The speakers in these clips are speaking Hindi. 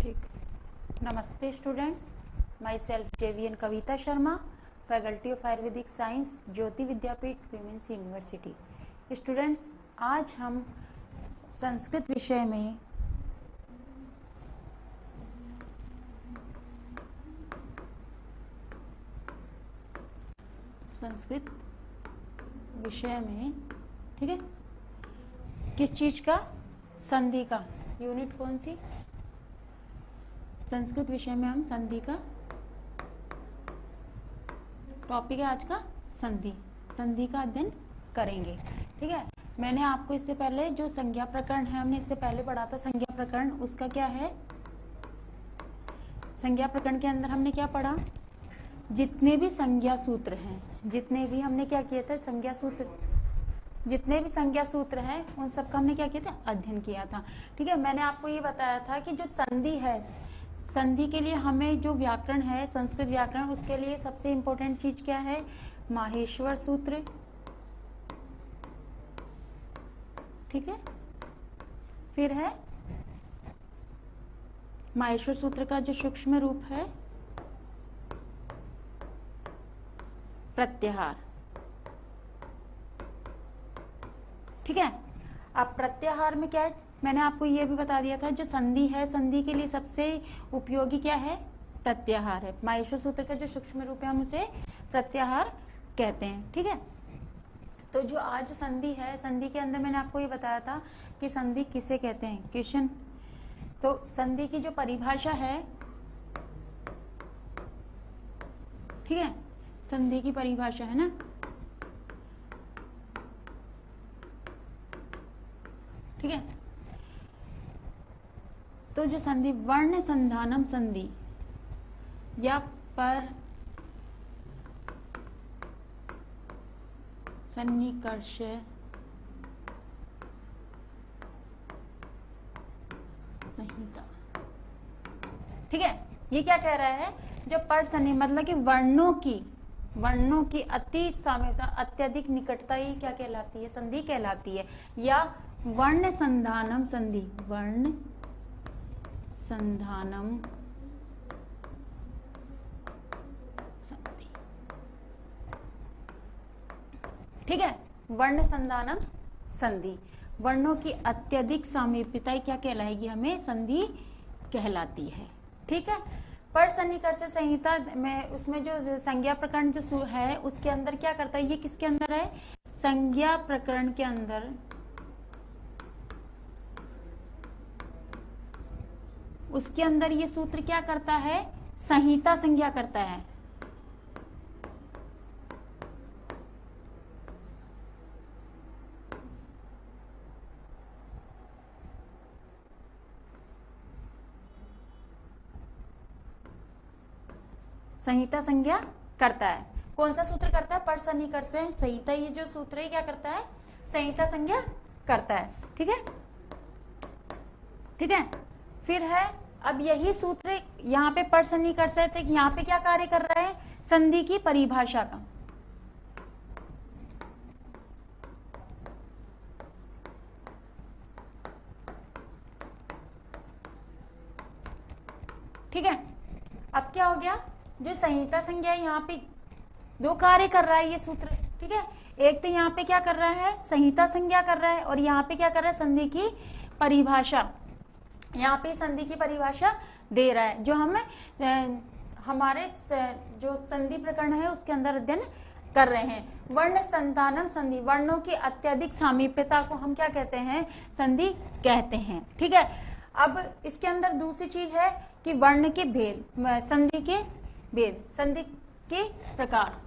ठीक। नमस्ते students, myself JVN Kavita Sharma, faculty of Ayurvedic science, Jyoti Vidyapeeth women's university. Students, आज हम संस्कृत विषय में ठीक है, किस चीज का? संधि का। यूनिट कौन सी? संस्कृत विषय में हम संधि का टॉपिक है आज का संधि का अध्ययन करेंगे। ठीक है, मैंने आपको इससे पहले जो संज्ञा प्रकरण है, हमने इससे पहले पढ़ा था संज्ञा प्रकरण। उसका क्या है? संज्ञा प्रकरण के अंदर हमने क्या पढ़ा? जितने भी संज्ञा सूत्र हैं, जितने भी हमने क्या किए थे, संज्ञा सूत्र, जितने भी संज्ञा सूत्र हैं उन सबका हमने क्या किया था? अध्ययन किया था। ठीक है, मैंने आपको ये बताया था कि जो संधि है, संधि के लिए हमें जो व्याकरण है, संस्कृत व्याकरण, उसके लिए सबसे इंपॉर्टेंट चीज क्या है? माहेश्वर सूत्र। ठीक है, फिर है माहेश्वर सूत्र का जो सूक्ष्म रूप है प्रत्याहार। ठीक है, अब प्रत्याहार में क्या है? मैंने आपको ये भी बता दिया था, जो संधि है, संधि के लिए सबसे उपयोगी क्या है? प्रत्याहार है। माहेश्वर सूत्र का जो सूक्ष्म रूप है हम उसे प्रत्याहार कहते हैं। ठीक है, तो जो आज संधि है, संधि के अंदर मैंने आपको ये बताया था कि संधि किसे कहते हैं। क्वेश्चन, तो संधि की जो परिभाषा है, ठीक है, संधि की परिभाषा है ना, ठीक है, तो जो संधि वर्ण संधानम संधि या पर सन्निकर्ष संहिता। ठीक है, ये क्या कह रहा है? जब पर सन्नि मतलब कि वर्णों की अति साम्यता, अत्यधिक निकटता ही क्या कहलाती है? संधि कहलाती है। या वर्ण संधानम संधि, वर्ण संधानम संधि। ठीक है, वर्ण संधानम संधि, वर्णों की अत्यधिक सामीप्यता क्या कहलाएगी? हमें संधि कहलाती है। ठीक है, पर सन्निकर्ष संहिता में उसमें जो संज्ञा प्रकरण जो है उसके अंदर क्या करता है? ये किसके अंदर है? संज्ञा प्रकरण के अंदर, उसके अंदर ये सूत्र क्या करता है? संहिता संज्ञा करता है। संहिता संज्ञा करता है। कौन सा सूत्र करता है? पर सन्निकर्ष संहिता, ये जो सूत्र है क्या करता है? संहिता संज्ञा करता है। ठीक है, ठीक है, फिर है, अब यही सूत्र यहाँ पे पर सन्निकर्ष है, तो यहाँ पे क्या कार्य कर रहा है? संधि की परिभाषा का। ठीक है, अब क्या हो गया? जो संहिता संज्ञा है यहाँ पे दो कार्य कर रहा है ये सूत्र। ठीक है, एक तो यहाँ पे क्या कर रहा है? संहिता संज्ञा कर रहा है, और यहाँ पे क्या कर रहा है? संधि की परिभाषा, यहाँ पे संधि की परिभाषा दे रहा है, जो हमें हमारे जो संधि प्रकरण है उसके अंदर अध्ययन कर रहे हैं। वर्ण संधानम संधि, वर्णों की अत्यधिक सामीप्यता को हम क्या कहते हैं? संधि कहते हैं। ठीक है, अब इसके अंदर दूसरी चीज है कि वर्ण के भेद, संधि के भेद, संधि के प्रकार।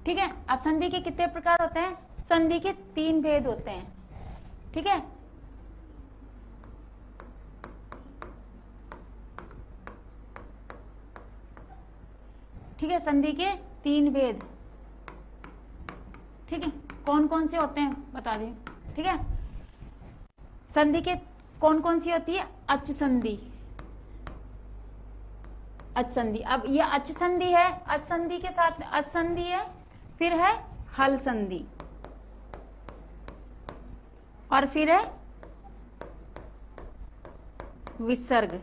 ठीक है, अब संधि के कितने प्रकार होते हैं? संधि के 3 भेद होते हैं। ठीक है, ठीक है, संधि के 3 भेद। ठीक है, कौन कौन से होते हैं बता दें। ठीक है, संधि के कौन कौन सी होती है? अच संधि, अच संधि। अब ये अच संधि है, अच संधि के साथ अच संधि है, फिर है हल संधि। और फिर है विसर्ग।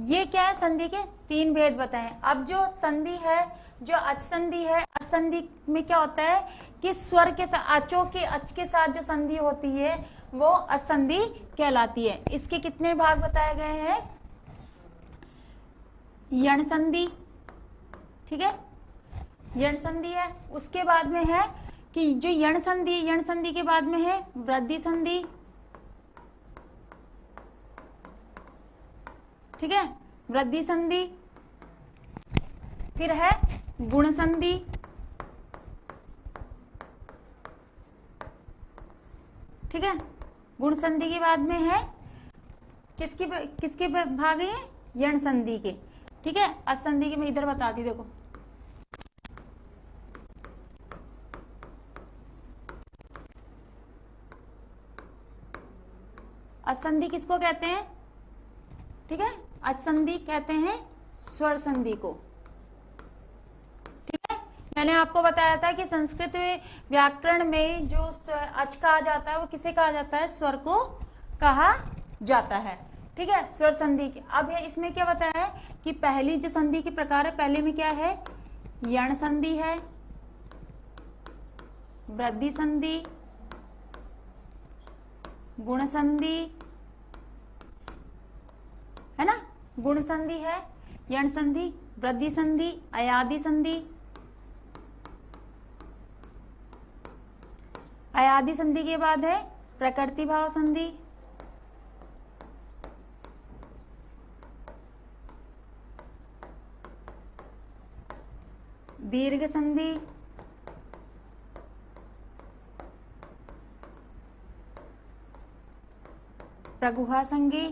ये क्या है, संधि के 3 भेद बताए। अब जो संधि है, जो अच संधि है, अच संधि में क्या होता है कि स्वर के साथ, अचों के अच के साथ जो संधि होती है वो अच संधि कहलाती है। इसके कितने भाग बताए गए हैं? यण संधि, ठीक है, यण संधि है। उसके बाद में है कि जो यण संधि के बाद में है वृद्धि संधि, ठीक है, वृद्धि संधि। फिर है गुण संधि, ठीक है, गुण संधि के बाद में है किसके भाग है? यण संधि के, ठीक है। असंधि के मैं इधर बताती, देखो असंधि किसको कहते हैं? ठीक है, असंधि कहते हैं स्वर संधि को, ठीक है। मैंने आपको बताया था कि संस्कृत व्याकरण में जो अच कहा जाता है वो किसे कहा जाता है? स्वर को कहा जाता है, ठीक है, स्वर संधि की। अब इसमें क्या बताया है कि पहली जो संधि के प्रकार है, पहले में क्या है? यण संधि है, वृद्धि संधि, गुण संधि, है ना, गुण संधि है, यण संधि, वृद्धि संधि, अयादि संधि। अयादि संधि के बाद है प्रकृति भाव संधि, दीर्घ संधि, प्रगुहा संधि,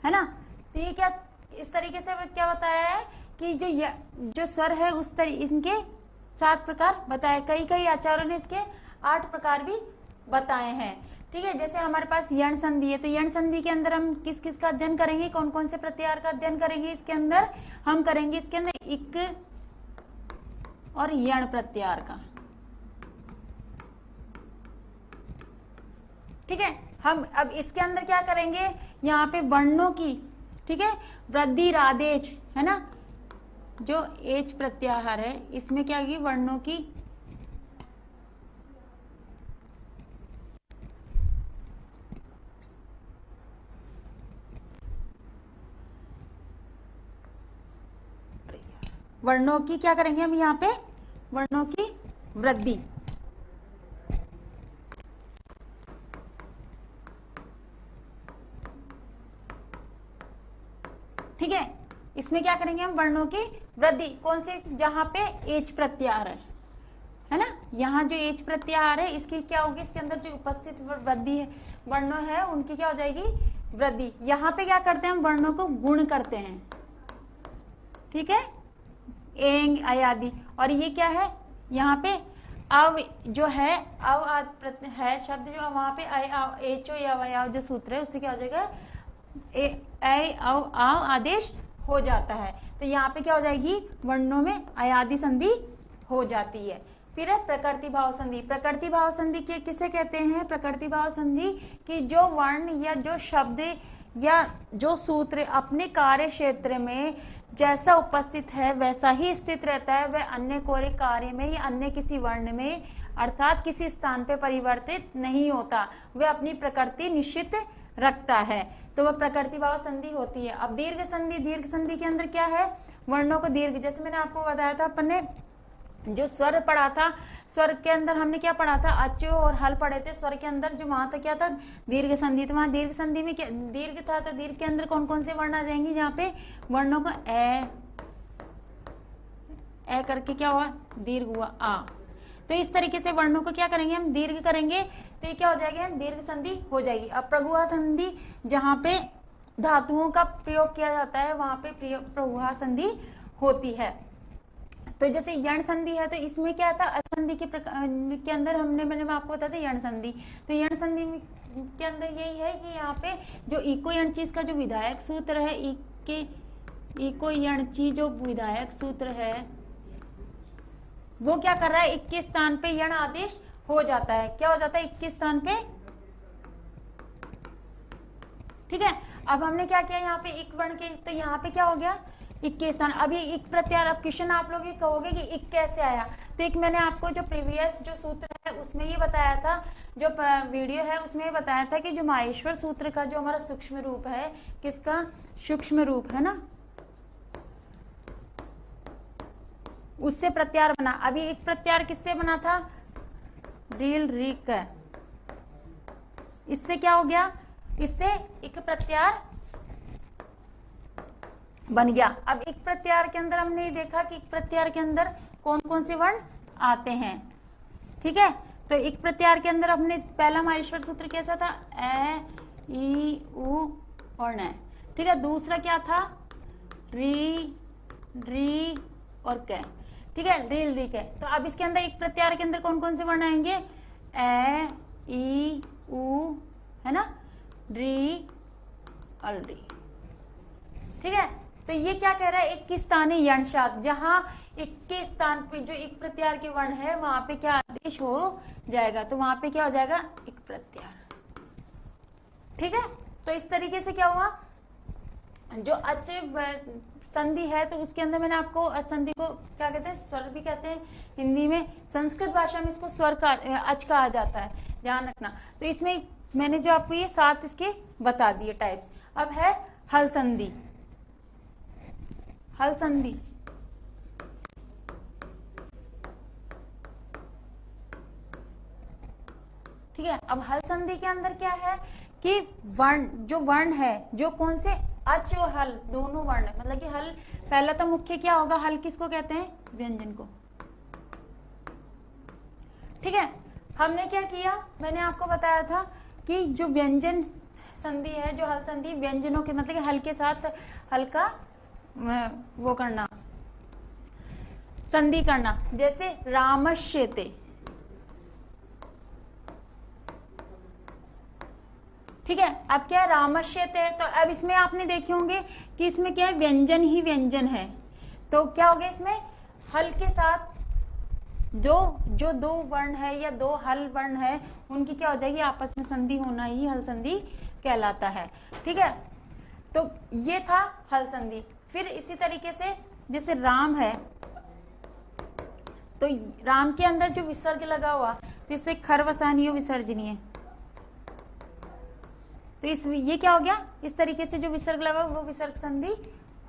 है ना। तो ये क्या इस तरीके से क्या बताया है कि जो स्वर है इनके 7 प्रकार बताए। कई आचार्यों ने इसके 8 प्रकार भी बताए हैं, ठीक है। जैसे हमारे पास यण संधि है, तो यण संधि के अंदर हम किस किस का अध्ययन करेंगे? कौन कौन से प्रत्याहार का अध्ययन करेंगे? इसके अंदर हम करेंगे इसके अंदर इक और यण प्रत्याहार का, ठीक है। हम अब इसके अंदर क्या करेंगे? यहाँ पे वर्णों की, ठीक है, वृद्धि रादेच, है ना, जो एच प्रत्याहार है इसमें क्या होगी? वर्णों की क्या करेंगे हम? यहाँ पे वर्णों की वृद्धि, ठीक है। इसमें क्या करेंगे हम? वर्णों की वृद्धि। कौन से? जहां पे एच प्रत्याहार है ना, यहाँ जो एच प्रत्याहार है इसकी क्या होगी? इसके अंदर जो उपस्थित वृद्धि है, वर्णों है, उनकी क्या हो जाएगी? वृद्धि। यहाँ पे क्या करते हैं हम? वर्णों को गुण करते हैं, ठीक है, एंग अयादि। और ये क्या है? यहाँ पे अव जो है, अव है शब्द जो वहां पे एचो या जो सूत्र है उससे क्या हो जाएगा? आव आदेश हो जाता है। तो यहाँ पे क्या हो जाएगी? वर्णों में अयादि संधि हो जाती है। फिर है प्रकृति भाव संधि। प्रकृति भाव संधि के किसे कहते हैं? प्रकृति भाव संधि कि जो वर्ण या जो शब्द या जो सूत्र अपने कार्य क्षेत्र में जैसा उपस्थित है वैसा ही स्थित रहता है, वह अन्य कोई कार्य में या अन्य किसी वर्ण में अर्थात किसी स्थान पे परिवर्तित नहीं होता, वह अपनी प्रकृति निश्चित रखता है, तो वह प्रकृति भाव संधि होती है। अब दीर्घ संधि, दीर्घ संधि के अंदर क्या है? वर्णों को दीर्घ, जैसे मैंने आपको बताया था, अपन ने जो स्वर पढ़ा था, स्वर के अंदर हमने क्या पढ़ा था? अचो और हल पढ़े थे। स्वर के अंदर जो वहां तक क्या था? दीर्घ संधि। तो वहां दीर्घ संधि में क्या दीर्घ था? तो दीर्घ के अंदर कौन कौन से वर्ण आ जाएंगे? जहाँ पे वर्णों को ए करके क्या हुआ? दीर्घ हुआ आ। तो इस तरीके से वर्णों को क्या करेंगे हम? दीर्घ करेंगे, तो ये क्या हो जाएगा? दीर्घ संधि हो जाएगी। अब प्रगुहा संधि, जहाँ पे धातुओं का प्रयोग किया जाता है वहां पे प्रगुहा संधि होती है। तो जैसे यण संधि है, तो इसमें क्या था? असंधि के अंदर मैंने आपको बताया था यण संधि। तो यण संधि के अंदर यही है कि यहाँ पे जो इको यण चीज का जो विधायक सूत्र है, इको यण ची जो विधायक सूत्र है वो क्या कर रहा है, इक के स्थान पे यण आदेश हो जाता है। क्या हो जाता है, इक के स्थान पे, ठीक है। अब हमने क्या किया यहाँ पे इक वर्ण के, तो यहाँ पे क्या हो गया, इक के स्थान। अब ये इक प्रत्यार, अब क्वेश्चन आप लोग ये कहोगे कि इक कैसे आया, तो एक मैंने आपको जो प्रीवियस जो सूत्र है उसमें ये बताया था, जो वीडियो है उसमें ये बताया था कि जो माहेश्वर सूत्र का जो हमारा सूक्ष्म रूप है, किसका सूक्ष्म रूप है ना, उससे प्रत्यार बना। अभी एक प्रत्यार किससे बना था, रील रिक, इससे क्या हो गया, इससे एक प्रत्यार बन गया। अब एक प्रत्यार के अंदर हमने देखा कि एक प्रत्यार के अंदर कौन कौन से वर्ण आते हैं, ठीक है। तो एक प्रत्यार के अंदर हमने पहला माहेश्वर सूत्र कैसा था, ए ई उ और न, ठीक है। दूसरा क्या था, री री और क, ठीक है, रील री क। तो अब इसके अंदर एक प्रत्यार के अंदर कौन कौन से वर्ण आएंगे, ए ई उ, है ना, री अल री, ठीक है। तो ये क्या कह रहा है, एक के स्थानीय यणशाद, जहां एक के स्थान पे जो एक प्रत्यार के वर्ण है वहां पे क्या आदेश हो जाएगा, तो वहां पे क्या हो जाएगा, एक प्रत्यार, ठीक है। तो इस तरीके से क्या हुआ, जो अच संधि है तो उसके अंदर मैंने आपको संधि को क्या कहते हैं, स्वर भी कहते हैं हिंदी में, संस्कृत भाषा में इसको स्वर का अच कहा जाता है, ध्यान रखना। तो इसमें मैंने जो आपको ये 7 इसके बता दिए टाइप्स। अब है हल संधि, हल संधि, ठीक है। अब हल संधि के अंदर क्या है कि वर्ण, जो वर्ण है, जो कौन से, अच और हल दोनों वर्ण, मतलब कि हल पहला तो मुख्य क्या होगा, हल किसको कहते हैं, व्यंजन को, ठीक है। हमने क्या किया, मैंने आपको बताया था कि जो व्यंजन संधि है, जो हल संधि, व्यंजनों के मतलब कि हल के साथ हल्का वो करना, संधि करना, जैसे रामश्यते, ठीक है। अब क्या है, रामश्यते है, तो अब इसमें आपने देखे होंगे कि इसमें क्या है, व्यंजन ही व्यंजन है, तो क्या हो गया, इसमें हल के साथ जो दो वर्ण है या दो हल वर्ण है उनकी क्या हो जाएगी, आपस में संधि होना ही हल संधि कहलाता है, ठीक है। तो ये था हल संधि। फिर इसी तरीके से जैसे राम है, तो राम के अंदर जो विसर्ग लगा हुआ, तो इससे खरवसानी विसर्जनीय, तो इस ये क्या हो गया, इस तरीके से जो विसर्ग लगा वो विसर्ग संधि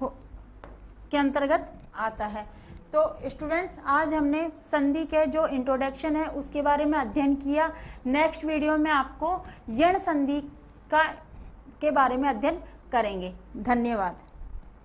के अंतर्गत आता है। तो स्टूडेंट्स, आज हमने संधि के जो इंट्रोडक्शन है उसके बारे में अध्ययन किया। नेक्स्ट वीडियो में आपको यण संधि के बारे में अध्ययन करेंगे। धन्यवाद।